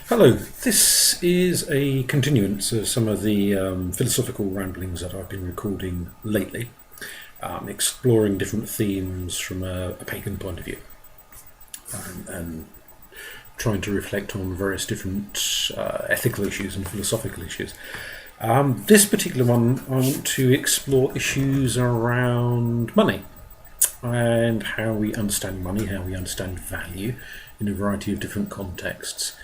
Hello, this is a continuance of some of the philosophical ramblings that I've been recording lately, exploring different themes from a pagan point of view, and trying to reflect on various different ethical issues and philosophical issues. This particular one, I want to explore issues around money and how we understand money, how we understand value in a variety of different contexts.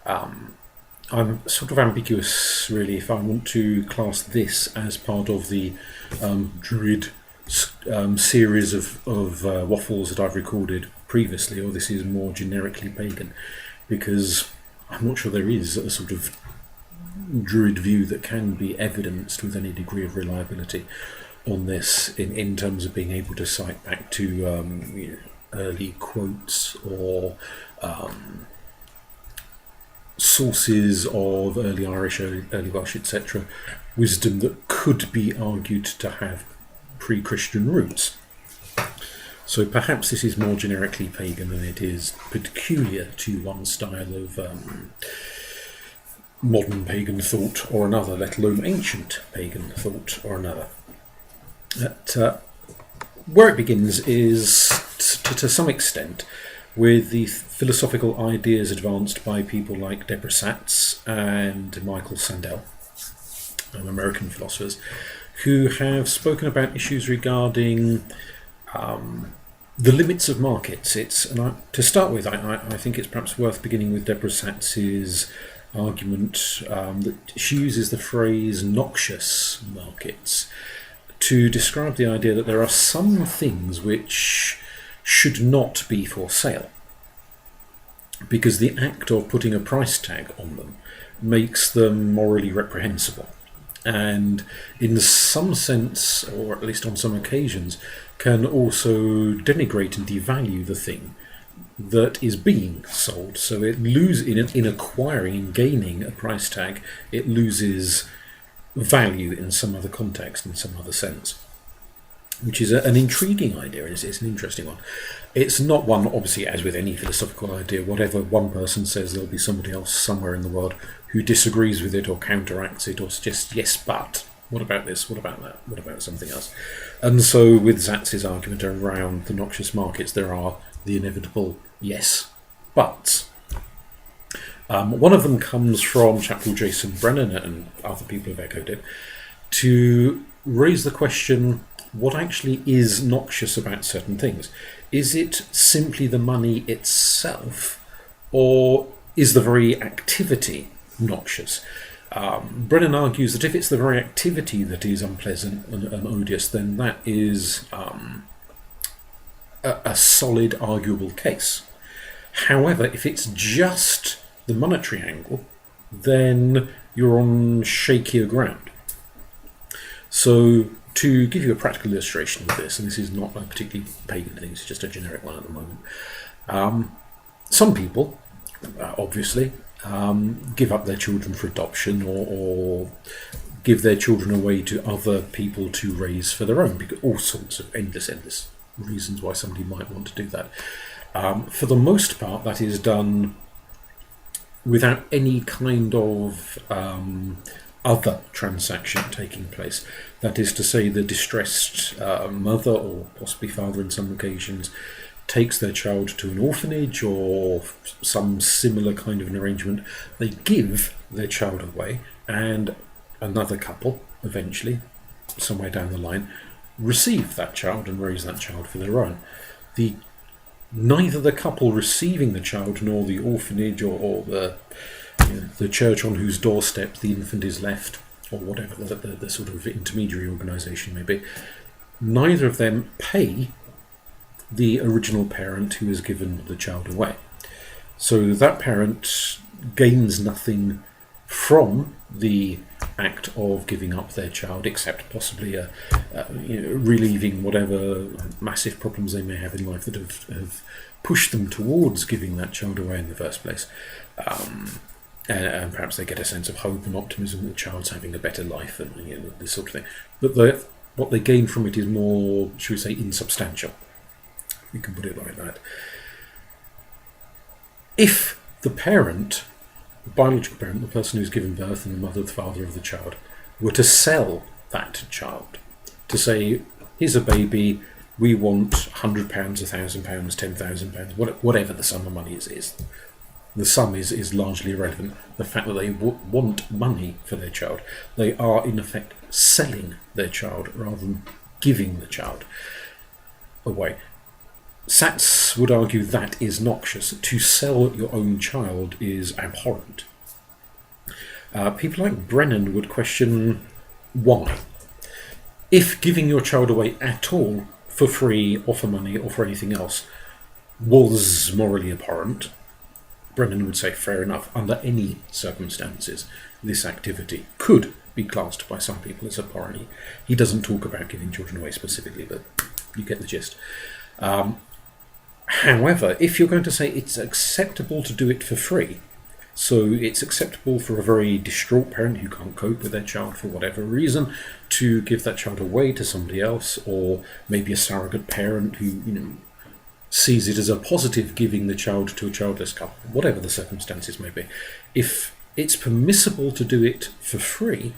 I'm sort of ambiguous, really, if I want to class this as part of the Druid series of waffles that I've recorded previously, or this is more generically pagan, because I'm not sure there is a sort of Druid view that can be evidenced with any degree of reliability on this in terms of being able to cite back to early quotes or sources of early Irish, early Welsh, etc., wisdom that could be argued to have pre-Christian roots. So perhaps this is more generically pagan than it is peculiar to one style of modern pagan thought or another, let alone ancient pagan thought or another. Where it begins is, to some extent, with the philosophical ideas advanced by people like Deborah Satz and Michael Sandel, American philosophers, who have spoken about issues regarding the limits of markets. To start with, I think it's perhaps worth beginning with Deborah Satz's argument that she uses the phrase noxious markets to describe the idea that there are some things which should not be for sale, because the act of putting a price tag on them makes them morally reprehensible, and in some sense, or at least on some occasions, can also denigrate and devalue the thing that is being sold. So it in acquiring and gaining a price tag, it loses value in some other context, in some other sense, which is an intriguing idea. It's an interesting one. It's not one, obviously, as with any philosophical idea, whatever one person says, there'll be somebody else somewhere in the world who disagrees with it or counteracts it or suggests, yes, but what about this, what about that, what about something else? And so with Satz's argument around the noxious markets, there are the inevitable yes, buts. One of them comes from a chap called Jason Brennan, and other people have echoed it, to raise the question, what actually is noxious about certain things? Is it simply the money itself, or is the very activity noxious? Brennan argues that if it's the very activity that is unpleasant and odious, then that is a solid, arguable case. However, if it's just the monetary angle, then you're on shakier ground. So, to give you a practical illustration of this, and this is not a particularly pagan thing, it's just a generic one at the moment. Some people, obviously, give up their children for adoption or give their children away to other people to raise for their own, because all sorts of endless reasons why somebody might want to do that. For the most part, that is done without any kind of other transaction taking place. That is to say, the distressed mother, or possibly father in some occasions, takes their child to an orphanage or some similar kind of an arrangement. They give their child away, and another couple, eventually, somewhere down the line, receive that child and raise that child for their own. Neither the couple receiving the child nor the orphanage or the church on whose doorstep the infant is left, or whatever the sort of intermediary organisation may be, neither of them pay the original parent who has given the child away. So that parent gains nothing from the act of giving up their child, except possibly relieving whatever massive problems they may have in life that have pushed them towards giving that child away in the first place. And perhaps they get a sense of hope and optimism that the child's having a better life and this sort of thing. But what they gain from it is more, should we say, insubstantial. We can put it like that. If the parent the biological parent, the person who's given birth, and the mother, the father of the child, were to sell that child, to say, here's a baby, we want £100, £1,000, £10,000, whatever the sum of money is. The sum is largely irrelevant. The fact that they want money for their child, they are in effect selling their child rather than giving the child away. Sats would argue that is noxious. To sell your own child is abhorrent. People like Brennan would question why. If giving your child away at all, for free or for money or for anything else, was morally abhorrent, Brennan would say, fair enough, under any circumstances, this activity could be classed by some people as abhorrent. He doesn't talk about giving children away specifically, but you get the gist. However, if you're going to say it's acceptable to do it for free, so it's acceptable for a very distraught parent who can't cope with their child for whatever reason to give that child away to somebody else, or maybe a surrogate parent who sees it as a positive giving the child to a childless couple, whatever the circumstances may be. If it's permissible to do it for free,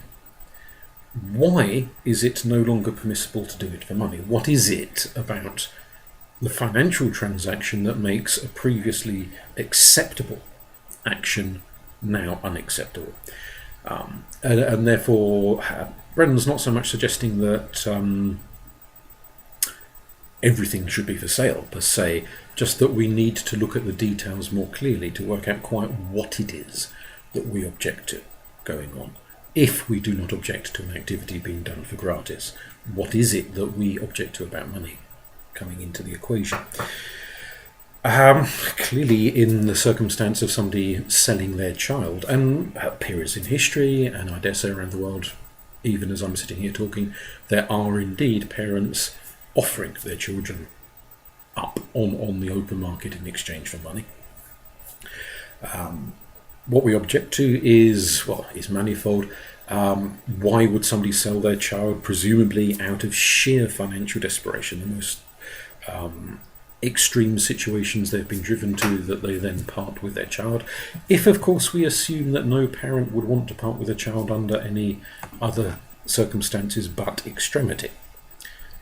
why is it no longer permissible to do it for money? What is it about the financial transaction that makes a previously acceptable action now unacceptable? And therefore, Brennan's not so much suggesting that everything should be for sale per se, just that we need to look at the details more clearly to work out quite what it is that we object to going on. If we do not object to an activity being done for gratis, what is it that we object to about money coming into the equation? Clearly, in the circumstance of somebody selling their child, and periods in history, and I dare say around the world, even as I'm sitting here talking, there are indeed parents offering their children up on the open market in exchange for money. What we object to is manifold. Why would somebody sell their child? Presumably out of sheer financial desperation. The most extreme situations they've been driven to, that they then part with their child. If, of course, we assume that no parent would want to part with a child under any other circumstances but extremity.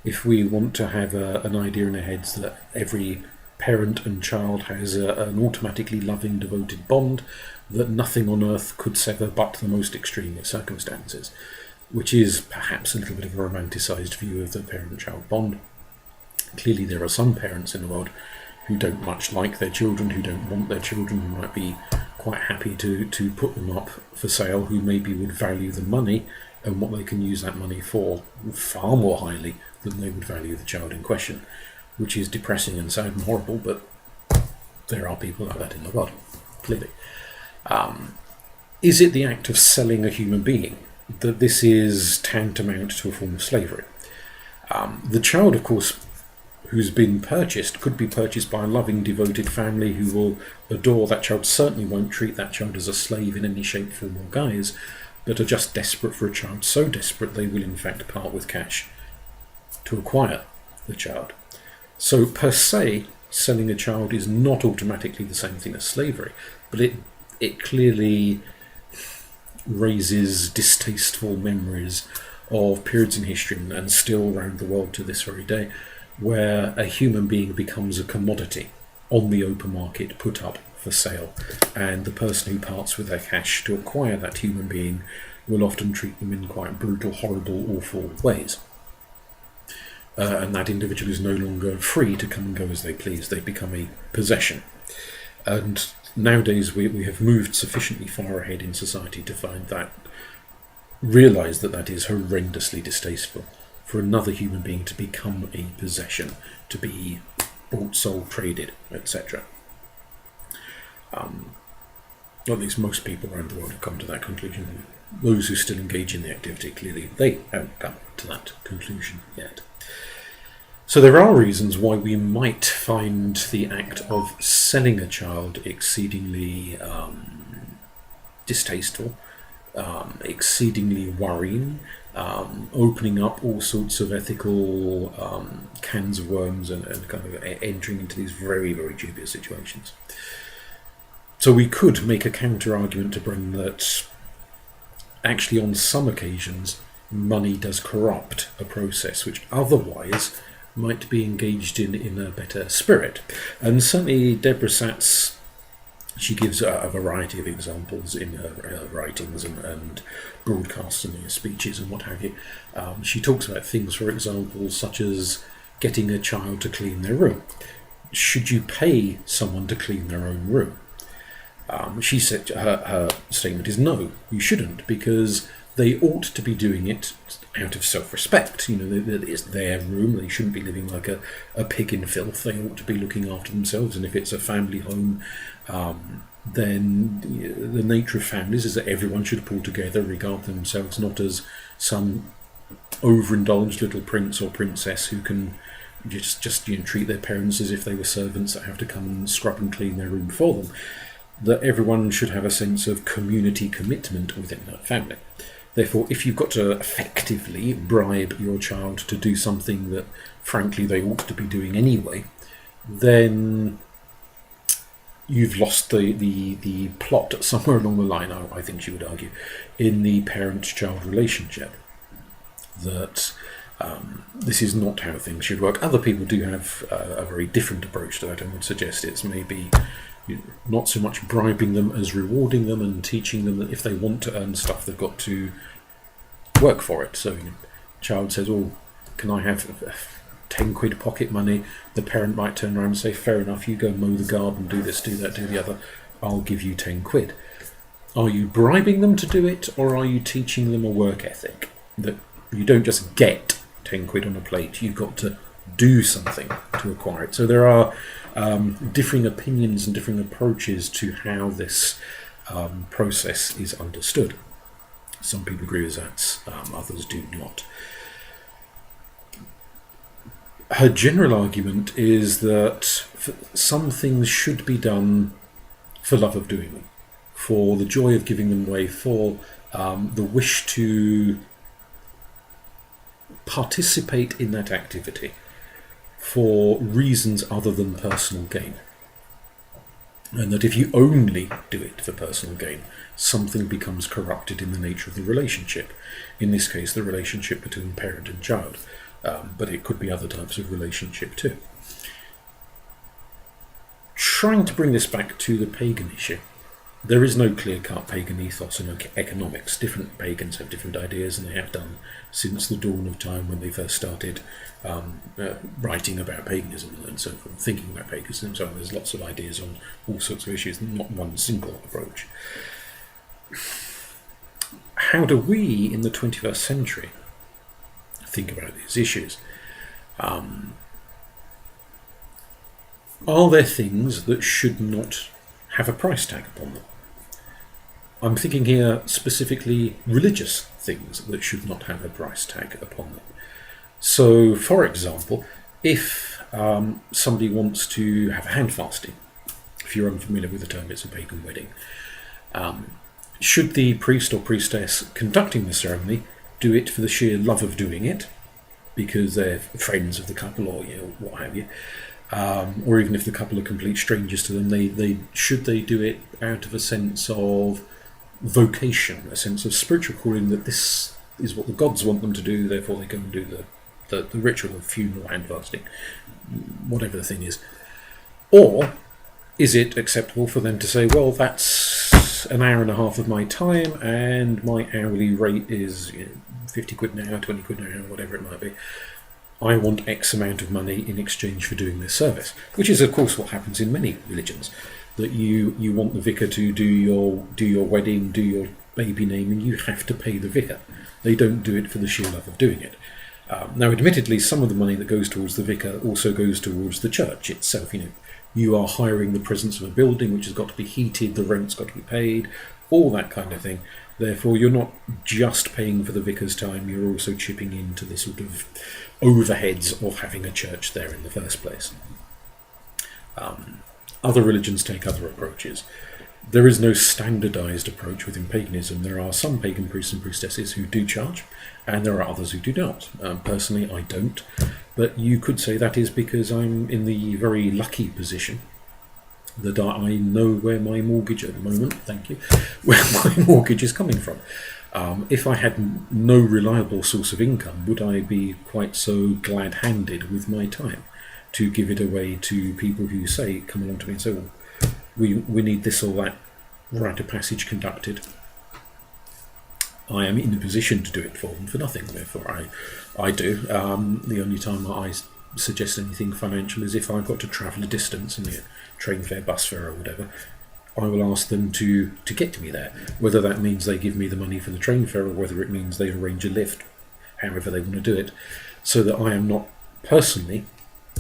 If we want to have an idea in our heads that every parent and child has an automatically loving, devoted bond that nothing on earth could sever but the most extreme of circumstances, which is perhaps a little bit of a romanticised view of the parent-child bond. Clearly there are some parents in the world who don't much like their children, who don't want their children, who might be quite happy to put them up for sale, who maybe would value the money and what they can use that money for far more highly than they would value the child in question, which is depressing and sad and horrible, but there are people like that in the world, clearly. Is it the act of selling a human being that this is tantamount to a form of slavery? The child, of course, who's been purchased could be purchased by a loving, devoted family who will adore that child, certainly won't treat that child as a slave in any shape, form or guise, but are just desperate for a child, so desperate they will in fact part with cash to acquire the child. So per se, selling a child is not automatically the same thing as slavery, but it clearly raises distasteful memories of periods in history, and still around the world to this very day, where a human being becomes a commodity on the open market, put up for sale, and the person who parts with their cash to acquire that human being will often treat them in quite brutal, horrible, awful ways. And that individual is no longer free to come and go as they please. They become a possession. And nowadays we have moved sufficiently far ahead in society to realise that that is horrendously distasteful, for another human being to become a possession, to be bought, sold, traded, etc. At least most people around the world have come to that conclusion. Those who still engage in the activity, clearly they haven't come to that conclusion yet. So there are reasons why we might find the act of selling a child exceedingly distasteful, exceedingly worrying, opening up all sorts of ethical cans of worms and kind of entering into these very, very dubious situations. So we could make a counter-argument to bring that actually on some occasions money does corrupt a process which otherwise might be engaged in a better spirit. And certainly Deborah Satz, she gives a variety of examples in her writings and broadcasts and her speeches and what have you. She talks about things, for example, such as getting a child to clean their room. Should you pay someone to clean their own room? She said her statement is no, you shouldn't, because they ought to be doing it out of self-respect. It's their room. They shouldn't be living like a pig in filth. They ought to be looking after themselves. And if it's a family home, then the nature of families is that everyone should pull together, regard themselves not as some overindulged little prince or princess who can just treat their parents as if they were servants that have to come and scrub and clean their room for them. That everyone should have a sense of community commitment within that family. Therefore, if you've got to effectively bribe your child to do something that, frankly, they ought to be doing anyway, then you've lost the plot somewhere along the line, I think she would argue, in the parent-child relationship. That this is not how things should work. Other people do have a very different approach to that, and would suggest it's maybe not so much bribing them as rewarding them and teaching them that if they want to earn stuff, they've got to work for it. So, child says, "Oh, can I have 10 quid pocket money?" The parent might turn around and say, "Fair enough, you go mow the garden, do this, do that, do the other. I'll give you 10 quid. Are you bribing them to do it, or are you teaching them a work ethic? That you don't just get 10 quid on a plate, you've got to do something to acquire it. So there are differing opinions and differing approaches to how this process is understood. Some people agree with that, others do not. Her general argument is that some things should be done for love of doing them, for the joy of giving them away, for the wish to participate in that activity, for reasons other than personal gain. And that if you only do it for personal gain, something becomes corrupted in the nature of the relationship. In this case, the relationship between parent and child. But it could be other types of relationship too. Trying to bring this back to the pagan issue, there is no clear-cut pagan ethos in economics. Different pagans have different ideas, and they have done since the dawn of time when they first started writing about paganism and so forth, thinking about paganism and so on. There's lots of ideas on all sorts of issues, not one single approach. How do we, in the 21st century, think about these issues? Are there things that should not have a price tag upon them? I'm thinking here specifically religious things that should not have a price tag upon them. So, for example, if somebody wants to have hand fasting, if you're unfamiliar with the term, it's a pagan wedding, should the priest or priestess conducting the ceremony do it for the sheer love of doing it, because they're friends of the couple or what have you, or even if the couple are complete strangers to them, should they do it out of a sense of vocation, a sense of spiritual calling, that this is what the gods want them to do, therefore they go and do the ritual of funeral hand fasting, whatever the thing is? Or is it acceptable for them to say, well, that's an hour and a half of my time and my hourly rate is 50 quid an hour, 20 quid an hour, whatever it might be. I want X amount of money in exchange for doing this service, which is of course what happens in many religions, that you want the vicar to do your wedding, do your baby naming, you have to pay the vicar. They don't do it for the sheer love of doing it. Now, admittedly, some of the money that goes towards the vicar also goes towards the church itself. You are hiring the presence of a building which has got to be heated, the rent's got to be paid, all that kind of thing. Therefore, you're not just paying for the vicar's time, you're also chipping into the sort of overheads of having a church there in the first place. Other religions take other approaches. There is no standardized approach within paganism. There are some pagan priests and priestesses who do charge, and there are others who do not. Personally, I don't, but you could say that is because I'm in the very lucky position that I know where my mortgage at the moment, thank you, where my mortgage is coming from. If I had no reliable source of income, would I be quite so glad-handed with my time to give it away to people who come along to me and say, well, we need this or that rite of passage conducted. I am in a position to do it for them for nothing, therefore I do. The only time that I suggest anything financial is if I've got to travel a distance, and train fare, bus fare or whatever, I will ask them to get me there, whether that means they give me the money for the train fare or whether it means they arrange a lift, however they want to do it, so that I am not personally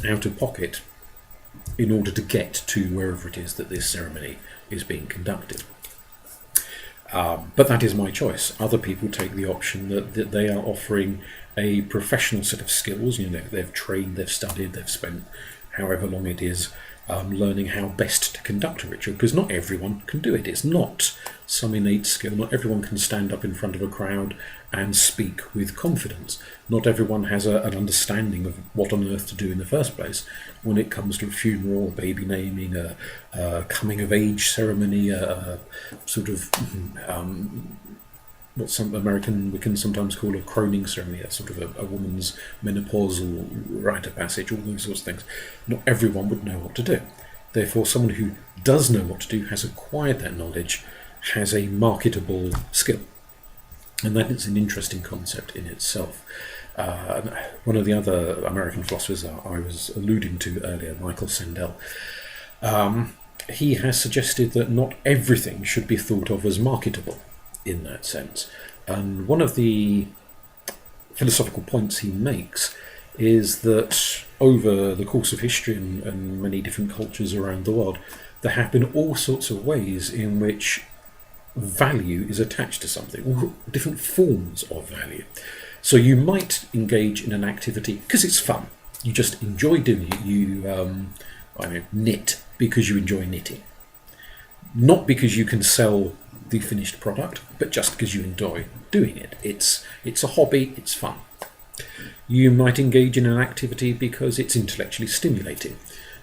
out of pocket in order to get to wherever it is that this ceremony is being conducted. But that is my choice. Other people take the option that they are offering a professional set of skills. They've trained, they've studied, they've spent however long it is learning how best to conduct a ritual, because not everyone can do it. It's not some innate skill. Not everyone can stand up in front of a crowd and speak with confidence. Not everyone has an understanding of what on earth to do in the first place when it comes to a funeral, a baby naming, a coming of age ceremony, a sort of what some American we can sometimes call a croning ceremony, a sort of a woman's menopausal rite of passage, all those sorts of things. Not everyone would know what to do. Therefore, someone who does know what to do, has acquired that knowledge, has a marketable skill. And that is an interesting concept in itself. One of the other American philosophers I was alluding to earlier, Michael Sandel, he has suggested that not everything should be thought of as marketable in that sense. And one of the philosophical points he makes is that over the course of history and many different cultures around the world, there have been all sorts of ways in which value is attached to something, or different forms of value. So you might engage in an activity because it's fun. You just enjoy doing it. You knit because you enjoy knitting. Not because you can sell the finished product, but just because you enjoy doing it. It's a hobby, it's fun. You might engage in an activity because it's intellectually stimulating.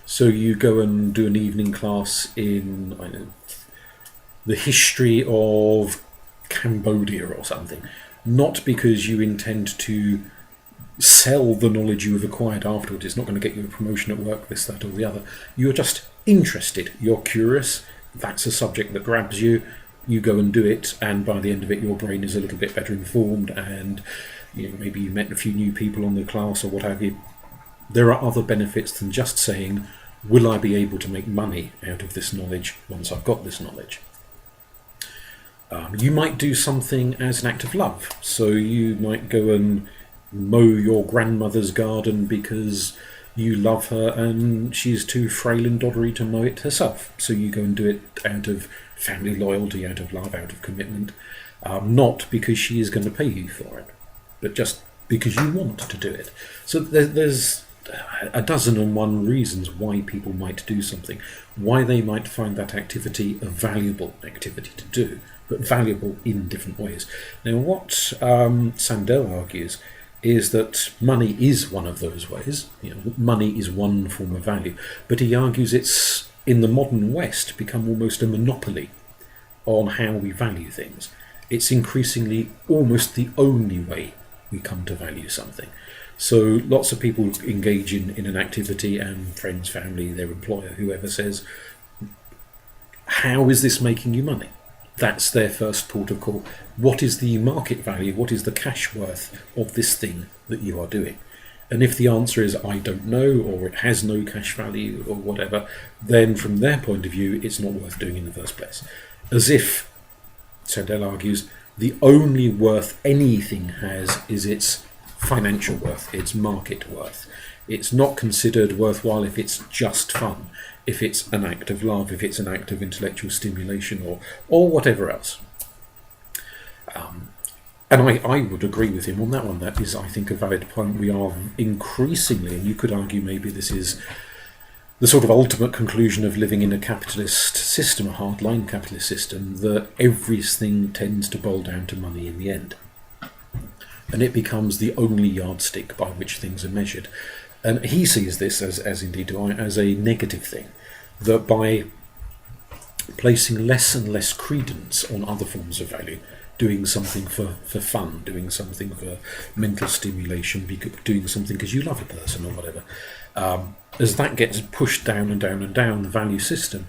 So you go and do an evening class in the history of Cambodia or something, not because you intend to sell the knowledge you have acquired afterwards. It's not going to get you a promotion at work, this, that or the other. You're just interested, you're curious, that's a subject that grabs you, you go and do it, and by the end of it your brain is a little bit better informed, and maybe you met a few new people on the class or what have you. There are other benefits than just saying, will I be able to make money out of this knowledge once I've got this knowledge? You might do something as an act of love. So you might go and mow your grandmother's garden because you love her and she's too frail and doddery to mow it herself. So you go and do it out of family loyalty, out of love, out of commitment, not because she is going to pay you for it, but just because you want to do it. So there's a dozen and one reasons why people might do something, why they might find that activity a valuable activity to do, but valuable in different ways. Now, what Sandel argues is that money is one of those ways. Money is one form of value, but he argues it's, in the modern West, become almost a monopoly on how we value things. It's increasingly almost the only way we come to value something. So lots of people engage in an activity, and friends, family, their employer, whoever says, how is this making you money? That's their first port of call. What is the market value? What is the cash worth of this thing that you are doing? And if the answer is, I don't know, or it has no cash value, or whatever, then from their point of view, it's not worth doing in the first place. As if, Sandel argues, the only worth anything has is its financial worth, its market worth. It's not considered worthwhile if it's just fun, if it's an act of love, if it's an act of intellectual stimulation, or whatever else. And I would agree with him on that one. That is, I think, a valid point. We are increasingly, and you could argue maybe this is the sort of ultimate conclusion of living in a capitalist system, a hardline capitalist system, that everything tends to boil down to money in the end. And it becomes the only yardstick by which things are measured. And he sees this, as indeed do I, as a negative thing. That by placing less and less credence on other forms of value, doing something for fun, doing something for mental stimulation, doing something because you love a person or whatever. As that gets pushed down and down and down the value system,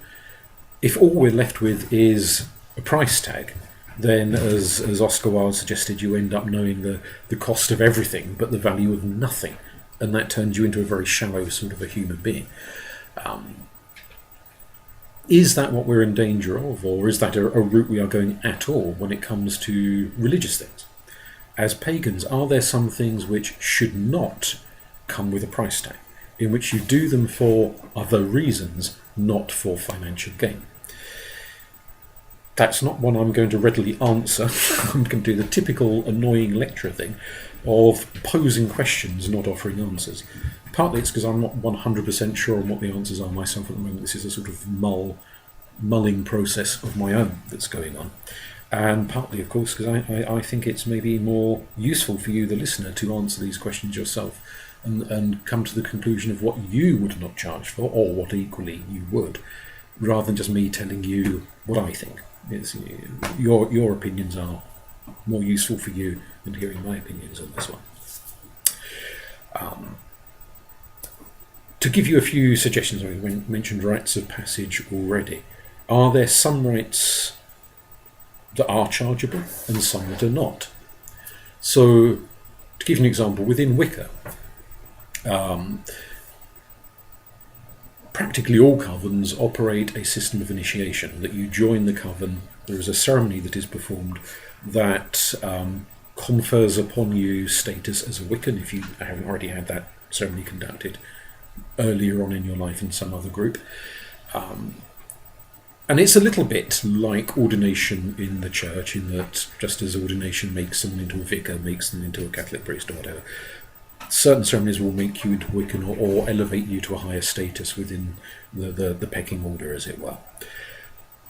if all we're left with is a price tag, then as Oscar Wilde suggested, you end up knowing the cost of everything but the value of nothing, and that turns you into a very shallow sort of a human being. Is that what we're in danger of, or is that a route we are going at all when it comes to religious things? As pagans, are there some things which should not come with a price tag, in which you do them for other reasons, not for financial gain? That's not one I'm going to readily answer. I'm going to do the typical annoying lecturer thing of posing questions, not offering answers. Partly it's because I'm not 100% sure on what the answers are myself at the moment. This is a sort of mulling process of my own that's going on. And partly, of course, because I think it's maybe more useful for you, the listener, to answer these questions yourself and come to the conclusion of what you would not charge for, or what equally you would, rather than just me telling you what I think. It's, your opinions are more useful for you than hearing my opinions on this one. To give you a few suggestions, I mentioned rites of passage already. Are there some rites that are chargeable and some that are not? So, to give you an example, within Wicca, practically all covens operate a system of initiation, that you join the coven, there is a ceremony that is performed that confers upon you status as a Wiccan, if you haven't already had that ceremony conducted earlier on in your life in some other group. And it's a little bit like ordination in the church, in that just as ordination makes someone into a vicar, makes them into a Catholic priest or whatever, certain ceremonies will make you into Wiccan or elevate you to a higher status within the pecking order, as it were.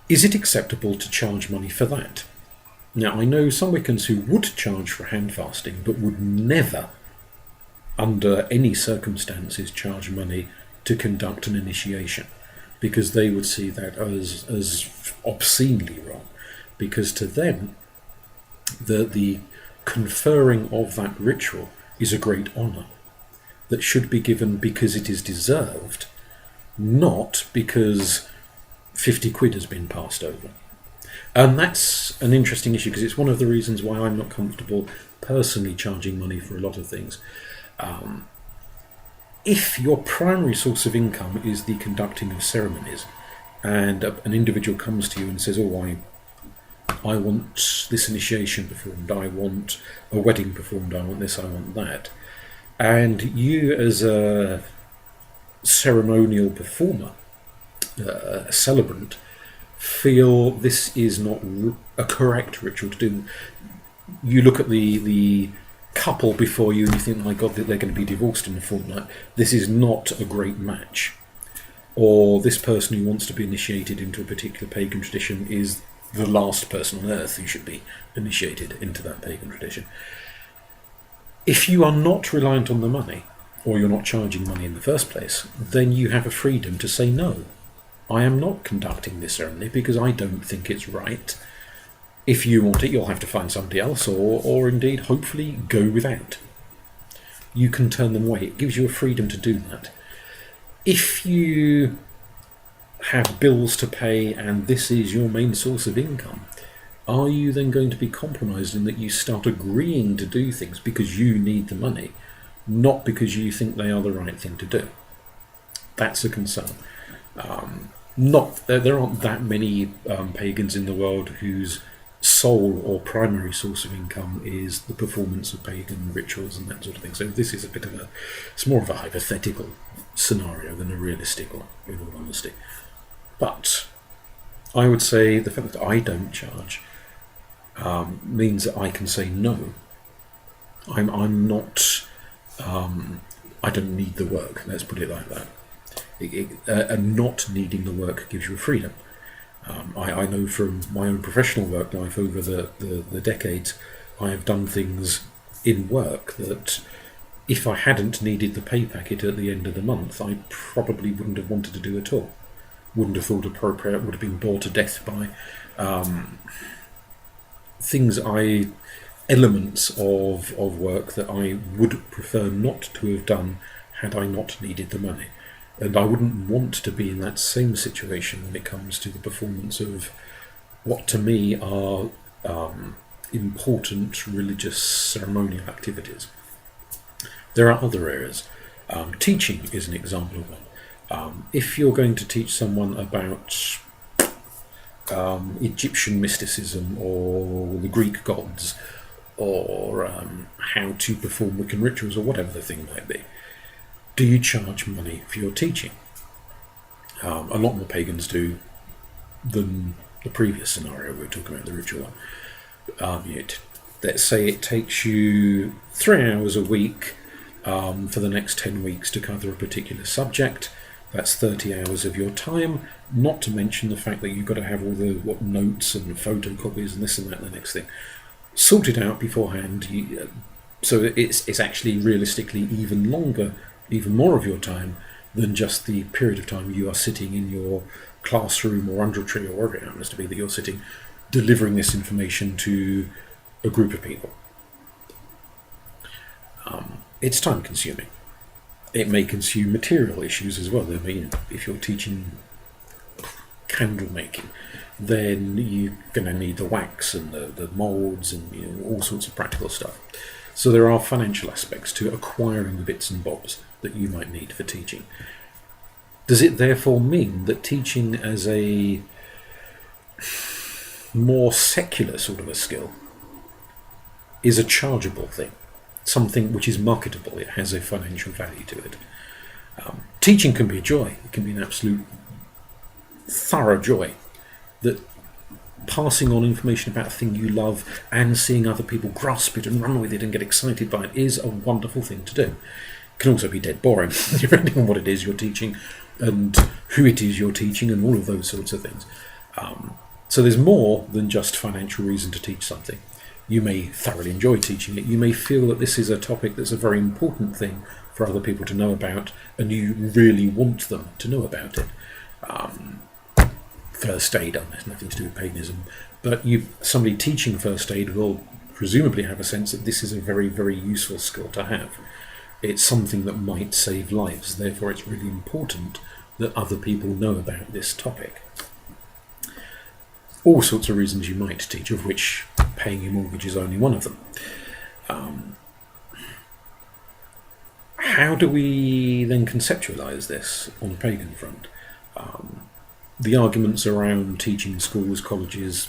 Is it acceptable to charge money for that? Now, I know some Wiccans who would charge for hand fasting, but would never, under any circumstances, charge money to conduct an initiation, because they would see that as obscenely wrong, because to them, the conferring of that ritual is a great honour that should be given because it is deserved, not because 50 quid has been passed over. And that's an interesting issue, because it's one of the reasons why I'm not comfortable personally charging money for a lot of things. If your primary source of income is the conducting of ceremonies, and an individual comes to you and says, oh, I want this initiation performed, I want a wedding performed, I want this, I want that, and you as a ceremonial performer, a celebrant, feel this is not a correct ritual to do, you look at the couple before you and you think, my God, they're going to be divorced in a fortnight, this is not a great match. Or this person who wants to be initiated into a particular pagan tradition is the last person on earth who should be initiated into that pagan tradition. If you are not reliant on the money, or you're not charging money in the first place, then you have a freedom to say, no, I am not conducting this ceremony because I don't think it's right. If you want it, you'll have to find somebody else, or indeed, hopefully, go without. You can turn them away. It gives you a freedom to do that. If you have bills to pay and this is your main source of income, are you then going to be compromised in that you start agreeing to do things because you need the money, not because you think they are the right thing to do? That's a concern. There aren't that many pagans in the world whose sole or primary source of income is the performance of pagan rituals and that sort of thing. So this is it's more of a hypothetical scenario than a realistic one, in all honesty. But I would say the fact that I don't charge means that I can say no. I'm not. I don't need the work. Let's put it like that. And not needing the work gives you a freedom. I know from my own professional work life over the decades, I have done things in work that if I hadn't needed the pay packet at the end of the month, I probably wouldn't have wanted to do at all. wouldn't have thought appropriate, would have been bored to death by. Elements of work that I would prefer not to have done had I not needed the money. And I wouldn't want to be in that same situation when it comes to the performance of what to me are important religious ceremonial activities. There are other areas. Teaching is an example of one. If you're going to teach someone about Egyptian mysticism or the Greek gods, or how to perform Wiccan rituals, or whatever the thing might be, do you charge money for your teaching? A lot more pagans do than the previous scenario we were talking about, the ritual one. Let's say it takes you 3 hours a week for the next 10 weeks to cover a particular subject. That's 30 hours of your time, not to mention the fact that you've got to have all the notes and photocopies and this and that and the next thing sorted out beforehand. So it's actually realistically even longer, even more of your time than just the period of time you are sitting in your classroom or under a tree or wherever it happens to be that you're sitting, delivering this information to a group of people. It's time consuming. It may consume material issues as well. I mean, if you're teaching candle making, then you're going to need the wax and the moulds and all sorts of practical stuff. So there are financial aspects to acquiring the bits and bobs that you might need for teaching. Does it therefore mean that teaching as a more secular sort of a skill is a chargeable thing? Something which is marketable, it has a financial value to it. Teaching can be a joy. It can be an absolute thorough joy. That passing on information about a thing you love and seeing other people grasp it and run with it and get excited by it is a wonderful thing to do. It can also be dead boring, depending on what it is you're teaching and who it is you're teaching and all of those sorts of things. So there's more than just financial reason to teach something. You may thoroughly enjoy teaching it. You may feel that this is a topic that's a very important thing for other people to know about, and you really want them to know about it. First aid has nothing to do with paganism, but somebody teaching first aid will presumably have a sense that this is a very, very useful skill to have. It's something that might save lives, therefore it's really important that other people know about this topic. All sorts of reasons you might teach, of which paying your mortgage is only one of them. How do we then conceptualise this on a pagan front? The arguments around teaching schools, colleges,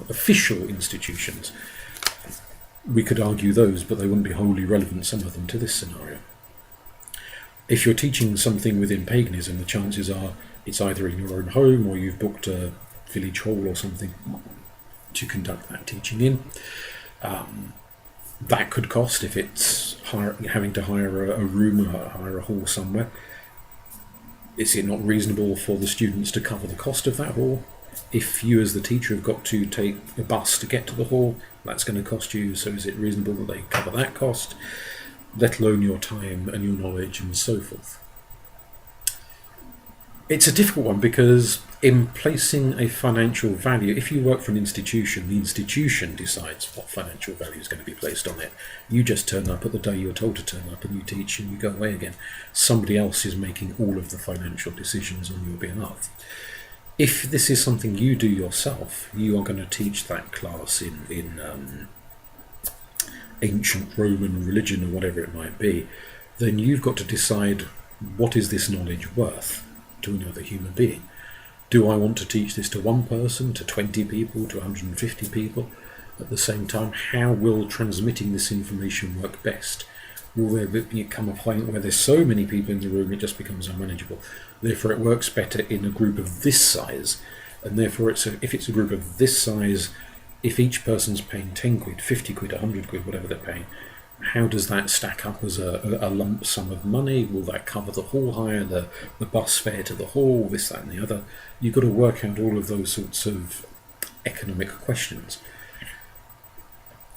official institutions, we could argue those, but they wouldn't be wholly relevant, some of them, to this scenario. If you're teaching something within paganism, the chances are it's either in your own home or you've booked a village hall or something to conduct that teaching in. That could cost, if it's having to hire a room or hire a hall somewhere. Is it not reasonable for the students to cover the cost of that hall? If you as the teacher have got to take a bus to get to the hall, that's going to cost you, so is it reasonable that they cover that cost, let alone your time and your knowledge and so forth? It's a difficult one because in placing a financial value, if you work for an institution, the institution decides what financial value is going to be placed on it. You just turn up at the day you're told to turn up and you teach and you go away again. Somebody else is making all of the financial decisions on your behalf. If this is something you do yourself, you are going to teach that class in ancient Roman religion or whatever it might be, then you've got to decide, what is this knowledge worth to another human being? Do I want to teach this to one person, to 20 people, to 150 people at the same time? How will transmitting this information work best? Will there become a point where there's so many people in the room it just becomes unmanageable? Therefore it works better in a group of this size, and therefore if it's a group of this size, if each person's paying 10 quid, 50 quid, 100 quid, whatever they're paying, how does that stack up as a lump sum of money? Will that cover the hall hire, the bus fare to the hall, this, that and the other? You've got to work out all of those sorts of economic questions.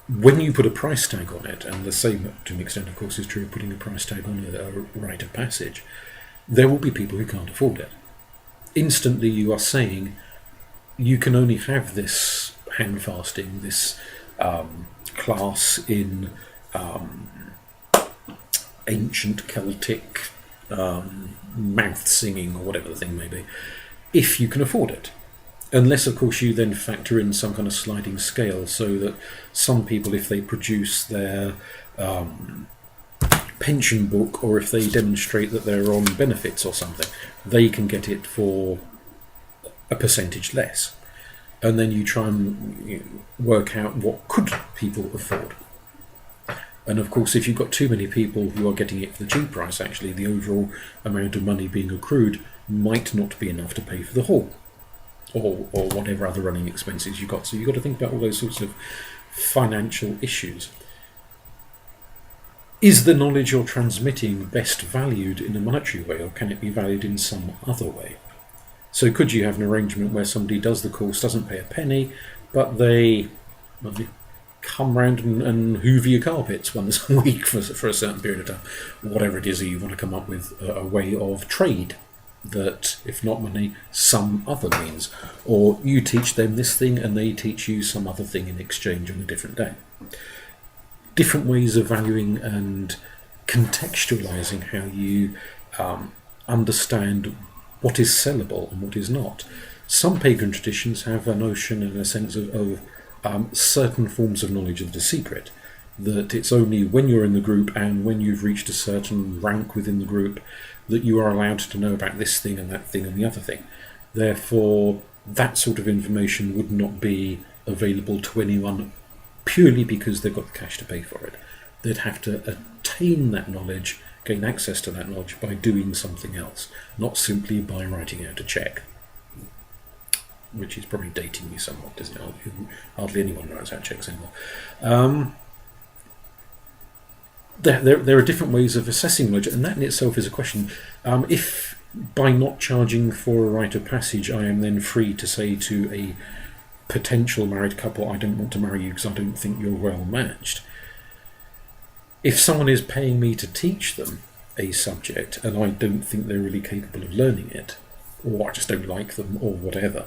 When you put a price tag on it, and the same to an extent of course is true of putting a price tag on a rite of passage, there will be people who can't afford it. instantly you are saying you can only have this hand fasting, this class in ancient Celtic mouth singing or whatever the thing may be, if you can afford it. Unless, of course, you then factor in some kind of sliding scale so that some people, if they produce their pension book or if they demonstrate that they're on benefits or something, they can get it for a percentage less. And then you try and work out what could people afford. And of course, if you've got too many people who are getting it for the cheap price, actually the overall amount of money being accrued might not be enough to pay for the hall or whatever other running expenses you've got. So you've got to think about all those sorts of financial issues. Is the knowledge you're transmitting best valued in a monetary way, or can it be valued in some other way? So could you have an arrangement where somebody does the course, doesn't pay a penny, but they come round and hoover your carpets once a week for a certain period of time, whatever it is that you want to come up with a way of trade that, if not money, some other means, or you teach them this thing and they teach you some other thing in exchange on a different day. Different ways of valuing and contextualizing how you understand what is sellable and what is not. Some pagan traditions have a notion and a sense of certain forms of knowledge that are secret, that it's only when you're in the group and when you've reached a certain rank within the group that you are allowed to know about this thing and that thing and the other thing. Therefore, that sort of information would not be available to anyone purely because they've got the cash to pay for it. They'd have to attain that knowledge, gain access to that knowledge by doing something else, not simply by writing out a cheque. Which is probably dating me somewhat, isn't it? Hardly anyone writes out cheques anymore. There are different ways of assessing knowledge, and that in itself is a question. If by not charging for a rite of passage I am then free to say to a potential married couple, I don't want to marry you because I don't think you're well matched. If someone is paying me to teach them a subject and I don't think they're really capable of learning it, or I just don't like them, or whatever,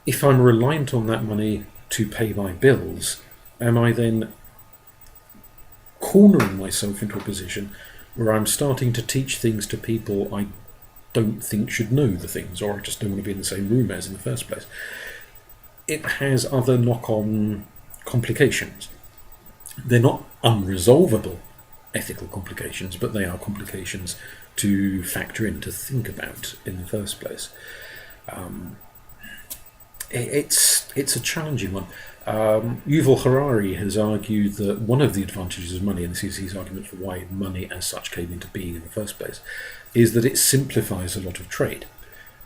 if I'm reliant on that money to pay my bills, am I then cornering myself into a position where I'm starting to teach things to people I don't think should know the things, or I just don't want to be in the same room as in the first place? It has other knock-on complications. They're not unresolvable ethical complications, but they are complications to factor in, to think about in the first place. It's a challenging one. Yuval Harari has argued that one of the advantages of money, and this is his argument for why money as such came into being in the first place, is that it simplifies a lot of trade.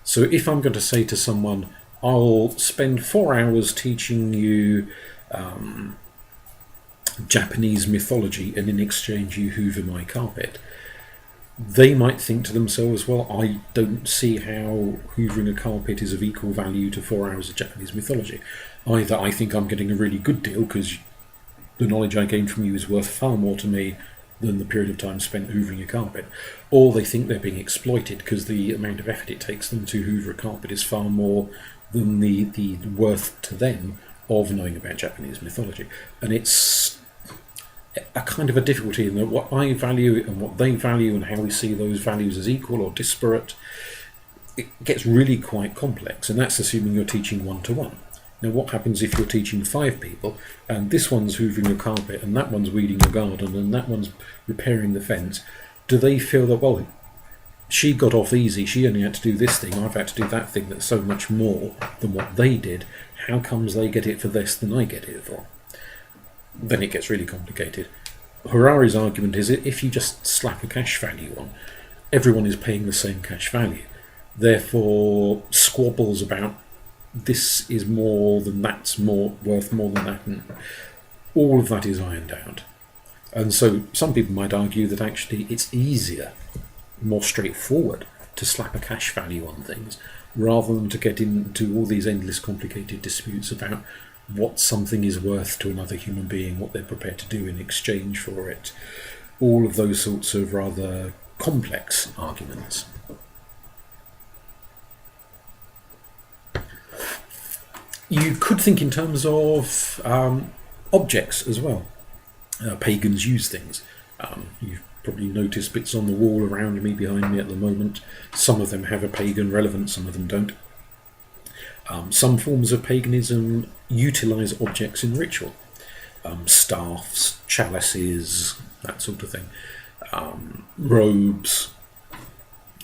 So if I'm going to say to someone, I'll spend 4 hours teaching you Japanese mythology, and in exchange you hoover my carpet, they might think to themselves, well, I don't see how hoovering a carpet is of equal value to 4 hours of Japanese mythology. Either I think I'm getting a really good deal because the knowledge I gained from you is worth far more to me than the period of time spent hoovering a carpet, or they think they're being exploited because the amount of effort it takes them to hoover a carpet is far more than the worth to them of knowing about Japanese mythology. And it's a kind of a difficulty in that what I value and what they value and how we see those values as equal or disparate, it gets really quite complex, and that's assuming you're teaching one-to-one. Now what happens if you're teaching 5 people and this one's hoovering your carpet and that one's weeding your garden and that one's repairing the fence? Do they feel that, well, she got off easy, she only had to do this thing, I've had to do that thing that's so much more than what they did, how comes they get it for less than I get it for? Then it gets really complicated. Harari's argument is that if you just slap a cash value on, everyone is paying the same cash value. Therefore, squabbles about this is more than that's more worth more than that, and all of that is ironed out. And so some people might argue that actually it's easier, more straightforward, to slap a cash value on things rather than to get into all these endless complicated disputes about what something is worth to another human being, what they're prepared to do in exchange for it, all of those sorts of rather complex arguments. You could think in terms of objects as well. Pagans use things. You've probably noticed bits on the wall around me, behind me at the moment. Some of them have a pagan relevance, some of them don't. Some forms of paganism utilise objects in ritual. Staffs, chalices, that sort of thing. Robes.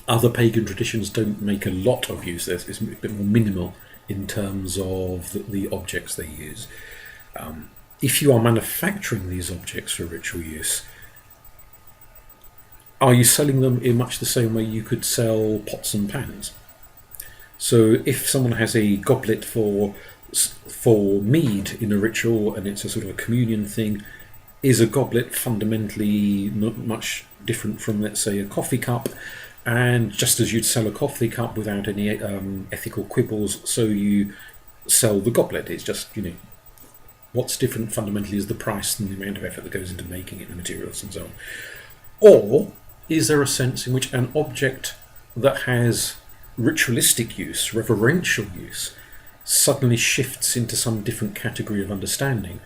Other pagan traditions don't make a lot of use. It's a bit more minimal in terms of the objects they use. If you are manufacturing these objects for ritual use, are you selling them in much the same way you could sell pots and pans? So if someone has a goblet for mead in a ritual and it's a sort of a communion thing, is a goblet fundamentally not much different from, let's say, a coffee cup? And just as you'd sell a coffee cup without any ethical quibbles, so you sell the goblet. It's just, what's different fundamentally is the price and the amount of effort that goes into making it, the materials and so on. Or is there a sense in which an object that has ritualistic use, reverential use, suddenly shifts into some different category of understanding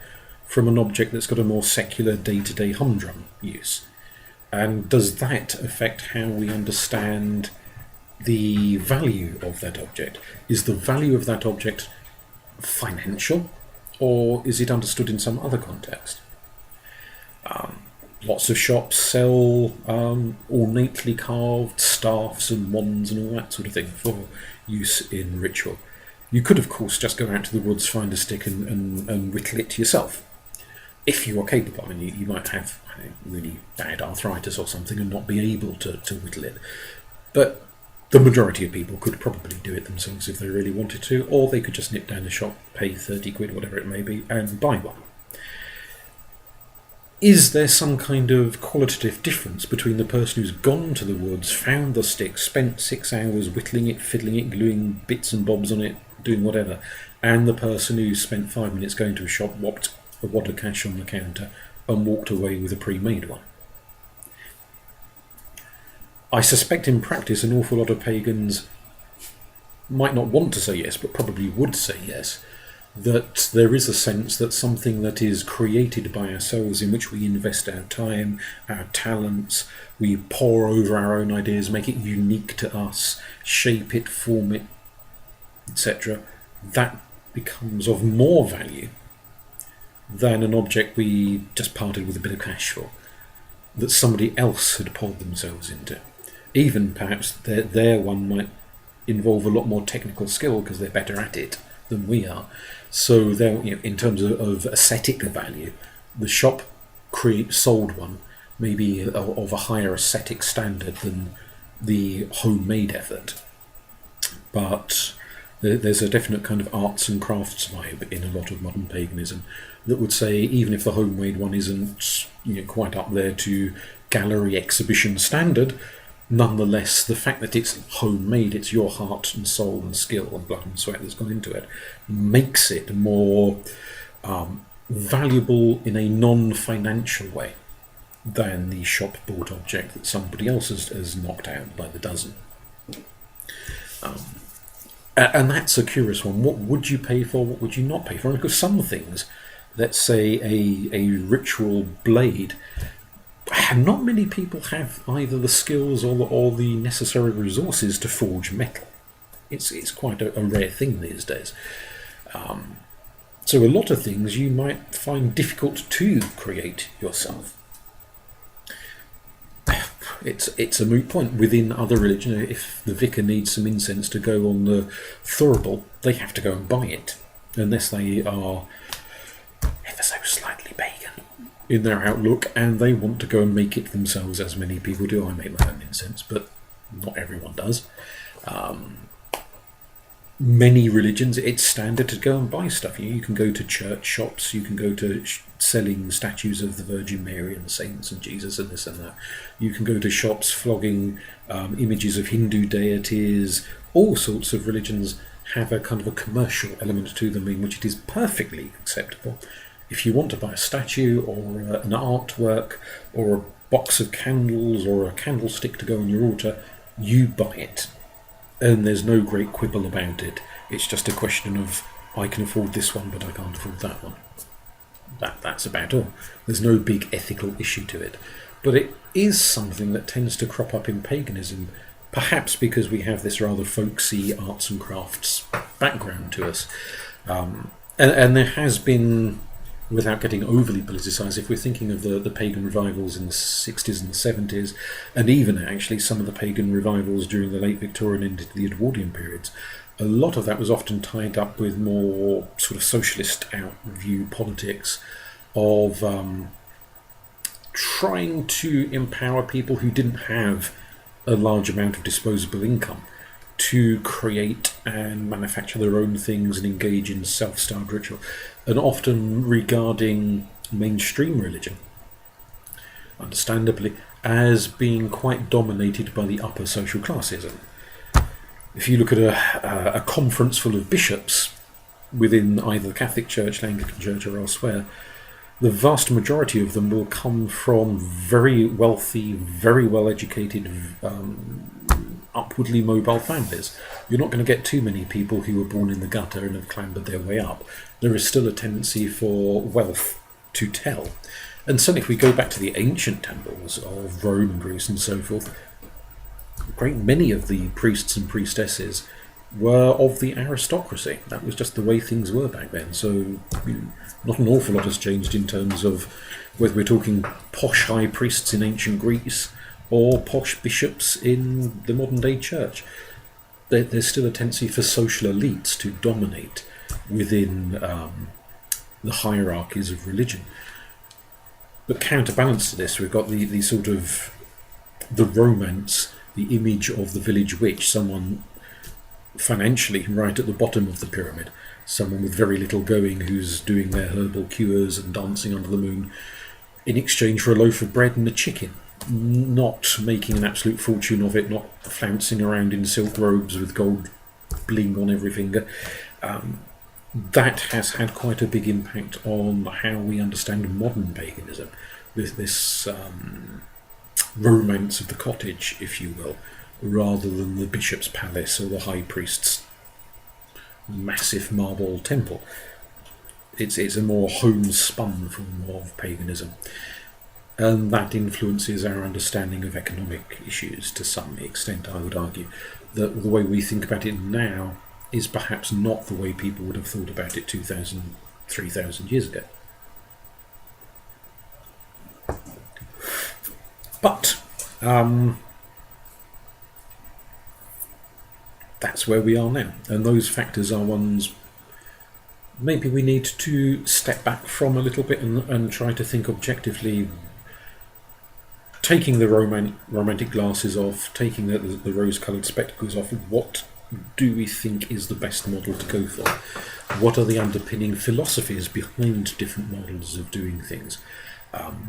from an object that's got a more secular day-to-day humdrum use? And does that affect how we understand the value of that object? Is the value of that object financial, or is it understood in some other context? Lots of shops sell ornately carved staffs and wands and all that sort of thing for use in ritual. You could, of course, just go out to the woods, find a stick and whittle it yourself. If you are capable, and you might have really bad arthritis or something and not be able to whittle it. But the majority of people could probably do it themselves if they really wanted to, or they could just nip down the shop, pay 30 quid, whatever it may be, and buy one. Is there some kind of qualitative difference between the person who's gone to the woods, found the stick, spent 6 hours whittling it, fiddling it, gluing bits and bobs on it, doing whatever, and the person who spent 5 minutes going to a shop, whopped a wad of cash on the counter and walked away with a pre-made one? I suspect in practice an awful lot of pagans might not want to say yes, but probably would say yes, that there is a sense that something that is created by ourselves, in which we invest our time, our talents, we pore over our own ideas, make it unique to us, shape it, form it, etc., that becomes of more value than an object we just parted with a bit of cash for, that somebody else had poured themselves into. Even perhaps their one might involve a lot more technical skill because they're better at it than we are. So they're, in terms of aesthetic value, the shop sold one maybe of a higher aesthetic standard than the homemade effort. But there's a definite kind of arts and crafts vibe in a lot of modern paganism that would say even if the homemade one isn't quite up there to gallery exhibition standard, nonetheless the fact that it's homemade, it's your heart and soul and skill and blood and sweat that's gone into it, makes it more valuable in a non-financial way than the shop-bought object that somebody else has knocked out by the dozen. And that's a curious one. What would you pay for? What would you not pay for? And because some things, let's say a ritual blade, not many people have either the skills or the necessary resources to forge metal. It's quite a rare thing these days. So a lot of things you might find difficult to create yourself. It's a moot point. Within other religions, if the vicar needs some incense to go on the thurible, they have to go and buy it, unless they are ever so slightly pagan in their outlook and they want to go and make it themselves, as many people do. I make my own incense, but not everyone does. Many religions, it's standard to go and buy stuff. You can go to church shops, you can go to selling statues of the Virgin Mary and saints and Jesus and this and that. You can go to shops flogging images of Hindu deities. All sorts of religions have a kind of a commercial element to them in which it is perfectly acceptable. If you want to buy a statue or an artwork or a box of candles or a candlestick to go on your altar, you buy it. And there's no great quibble about it. It's just a question of I can afford this one, but I can't afford that one. That's about all. There's no big ethical issue to it. But it is something that tends to crop up in paganism, perhaps because we have this rather folksy arts and crafts background to us. And there has been, without getting overly politicised, if we're thinking of the pagan revivals in the 60s and the 70s, and even actually some of the pagan revivals during the late Victorian and into the Edwardian periods, a lot of that was often tied up with more sort of socialist out-view politics of trying to empower people who didn't have a large amount of disposable income to create and manufacture their own things and engage in self-styled ritual, and often regarding mainstream religion, understandably, as being quite dominated by the upper social classes. And if you look at a conference full of bishops within either the Catholic Church, the Anglican Church, or elsewhere, the vast majority of them will come from very wealthy, very well-educated, upwardly mobile families. You're not going to get too many people who were born in the gutter and have clambered their way up. There is still a tendency for wealth to tell. And certainly if we go back to the ancient temples of Rome and Greece and so forth, a great many of the priests and priestesses were of the aristocracy. That was just the way things were back then. So not an awful lot has changed in terms of whether we're talking posh high priests in ancient Greece or posh bishops in the modern day church. There's still a tendency for social elites to dominate within the hierarchies of religion. But counterbalance to this, we've got the sort of the romance, the image of the village witch, someone financially right at the bottom of the pyramid, someone with very little going who's doing their herbal cures and dancing under the moon in exchange for a loaf of bread and a chicken, not making an absolute fortune of it, not flouncing around in silk robes with gold bling on every finger. That has had quite a big impact on how we understand modern paganism, this romance of the cottage, if you will, rather than the bishop's palace or the high priest's massive marble temple. It's a more homespun form of paganism, and that influences our understanding of economic issues to some extent. I would argue that the way we think about it now is perhaps not the way people would have thought about it 2,000, 3,000 years ago. But that's where we are now, and those factors are ones maybe we need to step back from a little bit and try to think objectively, taking the romantic glasses off, taking the rose-coloured spectacles off. What do we think is the best model to go for? What are the underpinning philosophies behind different models of doing things?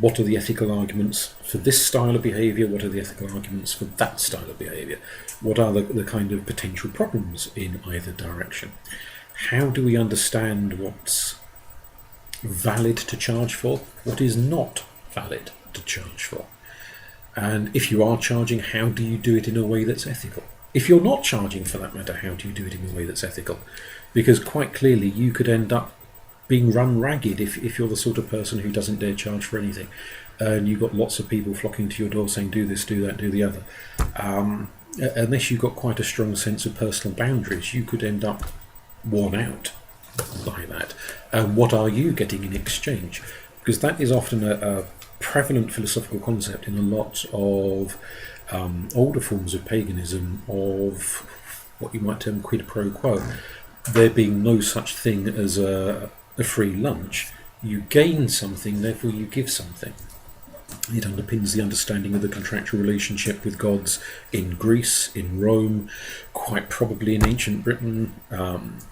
What are the ethical arguments for this style of behaviour? What are the ethical arguments for that style of behaviour? What are the kind of potential problems in either direction? How do we understand what's valid to charge for? What is not valid to charge for? And if you are charging, how do you do it in a way that's ethical? If you're not charging, for that matter, how do you do it in a way that's ethical? Because quite clearly you could end up being run ragged if you're the sort of person who doesn't dare charge for anything, and you've got lots of people flocking to your door saying do this, do that, do the other. Unless you've got quite a strong sense of personal boundaries, you could end up worn out by that. And what are you getting in exchange? Because that is often a prevalent philosophical concept in a lot of older forms of paganism, of what you might term quid pro quo. There being no such thing as a free lunch. You gain something, therefore you give something. It underpins the understanding of the contractual relationship with gods in Greece, in Rome, quite probably in ancient Britain,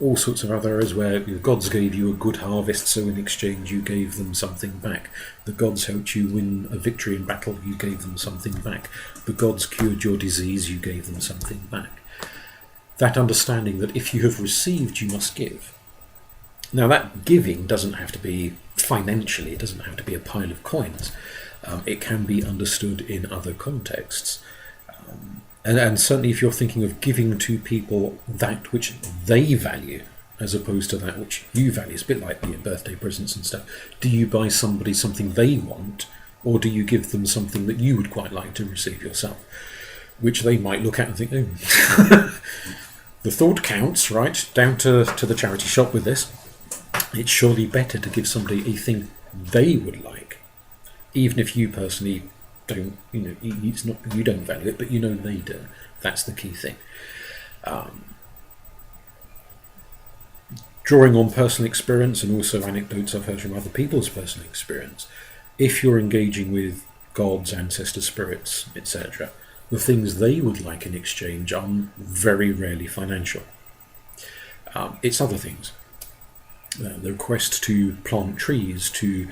all sorts of other areas where the gods gave you a good harvest, so in exchange you gave them something back. The gods helped you win a victory in battle, you gave them something back. The gods cured your disease, you gave them something back. That understanding that if you have received, you must give. Now that giving doesn't have to be financially, it doesn't have to be a pile of coins. It can be understood in other contexts. And certainly if you're thinking of giving to people that which they value as opposed to that which you value? It's a bit like your birthday presents and stuff. Do you buy somebody something they want, or do you give them something that you would quite like to receive yourself, which they might look at and think, oh, the thought counts, right? Down to the charity shop with this. It's surely better to give somebody a thing they would like, even if you personally don't, it's not, you don't value it, but they do. That's the key thing. Drawing on personal experience and also anecdotes I've heard from other people's personal experience, if you're engaging with gods, ancestors, spirits, etc., the things they would like in exchange are very rarely financial. It's other things. The request to plant trees, to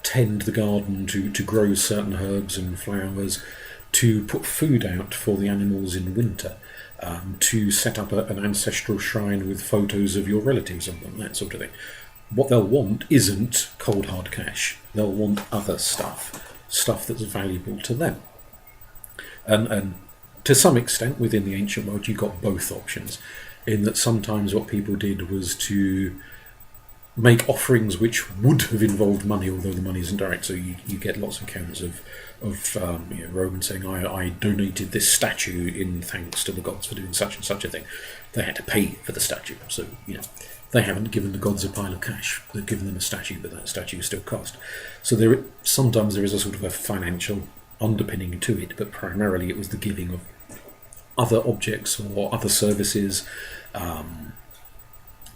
tend the garden, to grow certain herbs and flowers, to put food out for the animals in winter, to set up an ancestral shrine with photos of your relatives on them, that sort of thing. What they'll want isn't cold hard cash. They'll want other stuff that's valuable to them. And to some extent, within the ancient world, you got both options, in that sometimes what people did was to make offerings which would have involved money, although the money isn't direct. So you get lots of accounts of Romans saying, I donated this statue in thanks to the gods for doing such and such a thing. They had to pay for the statue. So, they haven't given the gods a pile of cash. They've given them a statue, but that statue still cost. So sometimes there is a sort of a financial underpinning to it, but primarily it was the giving of other objects or other services,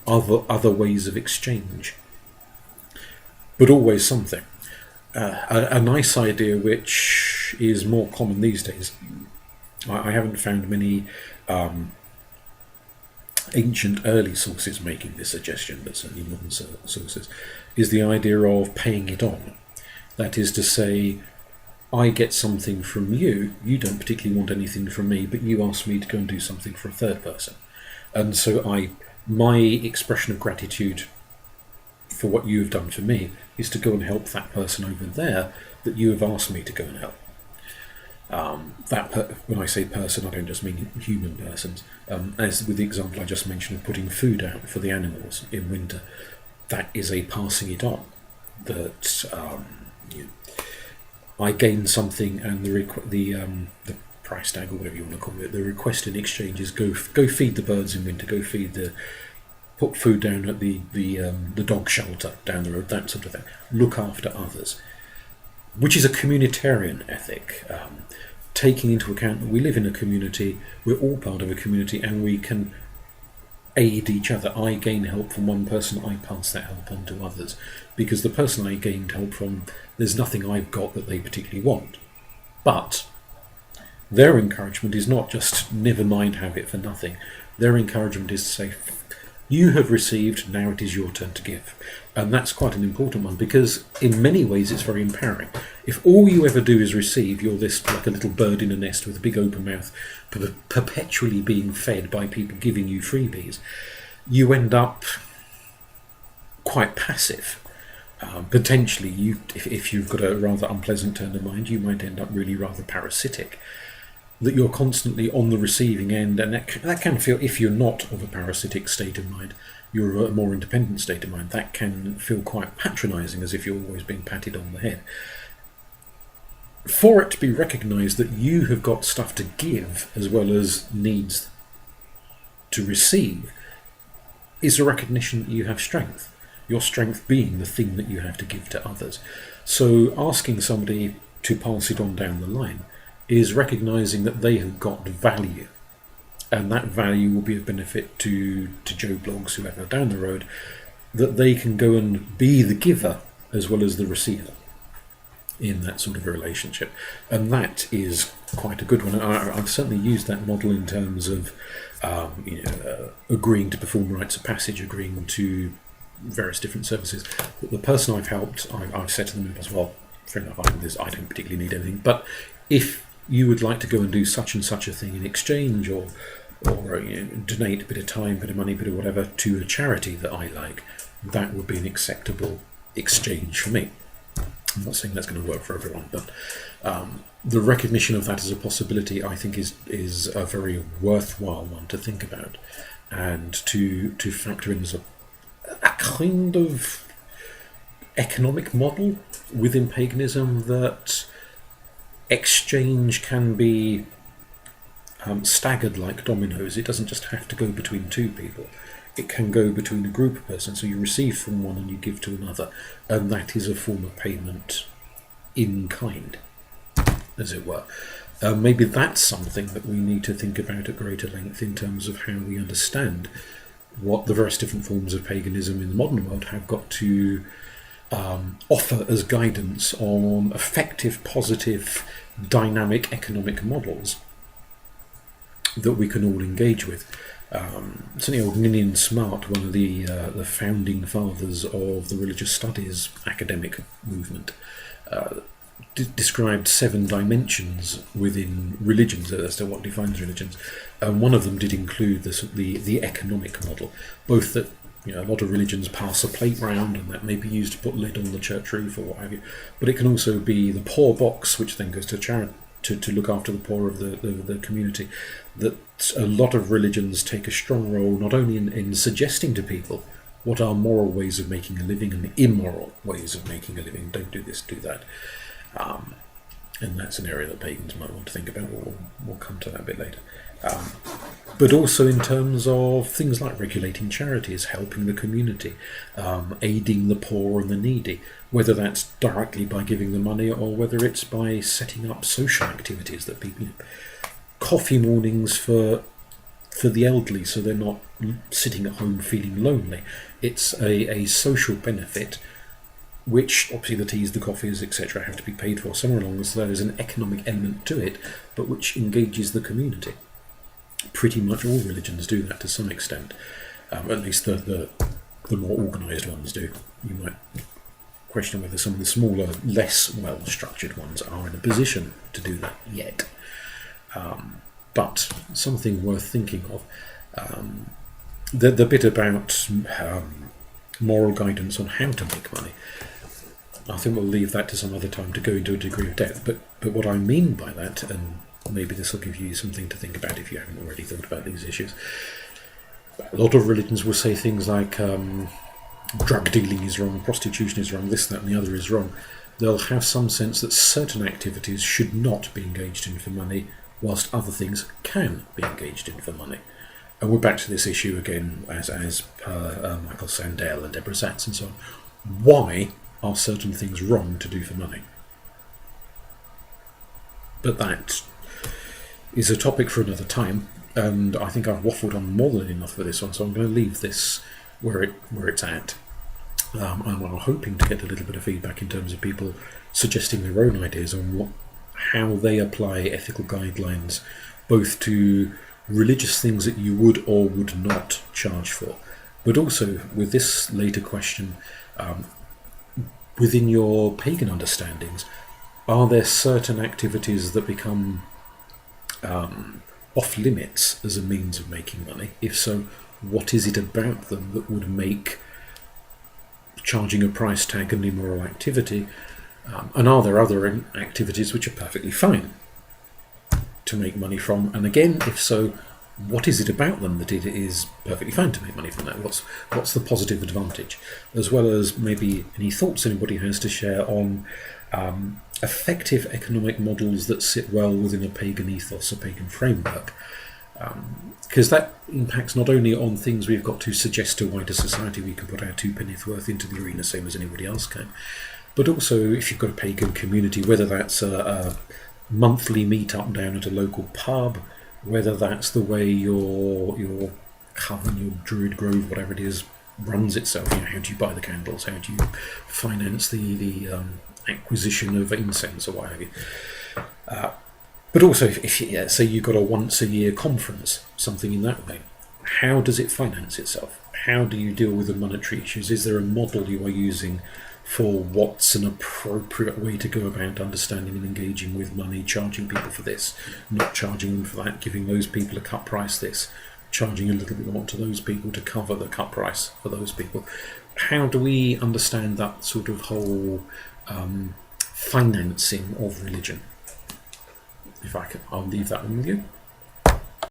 other ways of exchange, but always something. A nice idea which is more common these days, I haven't found many ancient early sources making this suggestion, but certainly modern sources, is the idea of paying it on. That is to say, I get something from you, you don't particularly want anything from me, but you ask me to go and do something for a third person. And so my expression of gratitude for what you have done for me is to go and help that person over there that you have asked me to go and help. When I say person, I don't just mean human persons. As with the example I just mentioned of putting food out for the animals in winter, that is a passing it on. That I gain something, and the price tag, or whatever you want to call it, the request in exchange is go feed the birds in winter, put food down at the dog shelter down the road, that sort of thing. Look after others, which is a communitarian ethic, taking into account that we live in a community, we're all part of a community, and we can aid each other. I gain help from one person, I pass that help on to others, because the person I gained help from, there's nothing I've got that they particularly want. But their encouragement is not just never mind, have it for nothing. Their encouragement is to say, you have received, now it is your turn to give. And that's quite an important one, because in many ways it's very empowering. If all you ever do is receive, you're this like a little bird in a nest with a big open mouth, perpetually being fed by people giving you freebies, you end up quite passive. Potentially, if you've got a rather unpleasant turn of mind, you might end up really rather parasitic. That you're constantly on the receiving end, and that can feel, if you're not of a parasitic state of mind, you're of a more independent state of mind, that can feel quite patronising, as if you're always being patted on the head. For it to be recognised that you have got stuff to give as well as needs to receive is a recognition that you have strength. Your strength being the thing that you have to give to others. So asking somebody to pass it on down the line is recognising that they have got value, and that value will be of benefit to Joe Blogs, whoever down the road, that they can go and be the giver as well as the receiver in that sort of a relationship. And that is quite a good one. I've certainly used that model in terms of agreeing to perform rites of passage, agreeing to various different services. The person I've helped, I've said to them as well, fair enough, I don't particularly need anything, but if you would like to go and do such and such a thing in exchange, or donate a bit of time, bit of money, bit of whatever to a charity that I like, that would be an acceptable exchange for me. I'm not saying that's going to work for everyone, but the recognition of that as a possibility, I think, is a very worthwhile one to think about. and to factor in as a kind of economic model within paganism that exchange can be staggered like dominoes. It doesn't just have to go between two people. It can go between a group of persons. So you receive from one and you give to another, and that is a form of payment in kind, as it were. Maybe that's something that we need to think about at greater length in terms of how we understand what the various different forms of paganism in the modern world have got to offer as guidance on effective, positive, dynamic economic models that we can all engage with. Certainly old Ninian Smart, one of the founding fathers of the religious studies academic movement, described 7 dimensions within religions as to what defines religions, and one of them did include the economic model, both that a lot of religions pass a plate round and that may be used to put lid on the church roof or what have you, but it can also be the poor box, which then goes to charity to look after the poor of the community. That a lot of religions take a strong role not only in suggesting to people what are moral ways of making a living and immoral ways of making a living. Don't do this, do that. And that's an area that pagans might want to think about. We'll come to that a bit later. But also in terms of things like regulating charities, helping the community, aiding the poor and the needy, whether that's directly by giving them money or whether it's by setting up social activities that people... coffee mornings for the elderly so they're not sitting at home feeling lonely. It's a social benefit which obviously the teas, the coffees, etc. have to be paid for somewhere along, so there is an economic element to it, but which engages the community. Pretty much all religions do that to some extent, at least the more organised ones do. You might question whether some of the smaller, less well-structured ones are in a position to do that yet. But something worth thinking of. The bit about moral guidance on how to make money, I think we'll leave that to some other time to go into a degree of depth. But what I mean by that, and maybe this will give you something to think about if you haven't already thought about these issues, a lot of religions will say things like drug dealing is wrong, prostitution is wrong, this, that and the other is wrong. They'll have some sense that certain activities should not be engaged in for money, whilst other things can be engaged in for money. And we're back to this issue again, as per Michael Sandel and Deborah Satz and so on. Why are certain things wrong to do for money? But that is a topic for another time, and I think I've waffled on more than enough for this one, so I'm going to leave this where it's at. I'm hoping to get a little bit of feedback in terms of people suggesting their own ideas on how they apply ethical guidelines both to religious things that you would or would not charge for, but also with this later question, within your pagan understandings, are there certain activities that become off limits as a means of making money? If so, what is it about them that would make charging a price tag an immoral activity? And are there other activities which are perfectly fine to make money from? And again, if so, what is it about them that it is perfectly fine to make money from that? What's the positive advantage? As well as maybe any thoughts anybody has to share on effective economic models that sit well within a pagan ethos, a pagan framework. Because that impacts not only on things we've got to suggest to wider society we can put our 2 pennyworth worth into the arena, same as anybody else can, but also if you've got a pagan community, whether that's a monthly meet-up down at a local pub, whether that's the way your coven, your druid grove, whatever it is, runs itself. How do you buy the candles? How do you finance the acquisition of incense or what have you? But also, if you, say you've got a once-a-year conference, something in that way, how does it finance itself? How do you deal with the monetary issues? Is there a model you are using for what's an appropriate way to go about understanding and engaging with money, charging people for this, not charging them for that, giving those people a cut price this, charging a little bit more to those people to cover the cut price for those people? How do we understand that sort of whole financing of religion? If I can, I'll leave that one with you.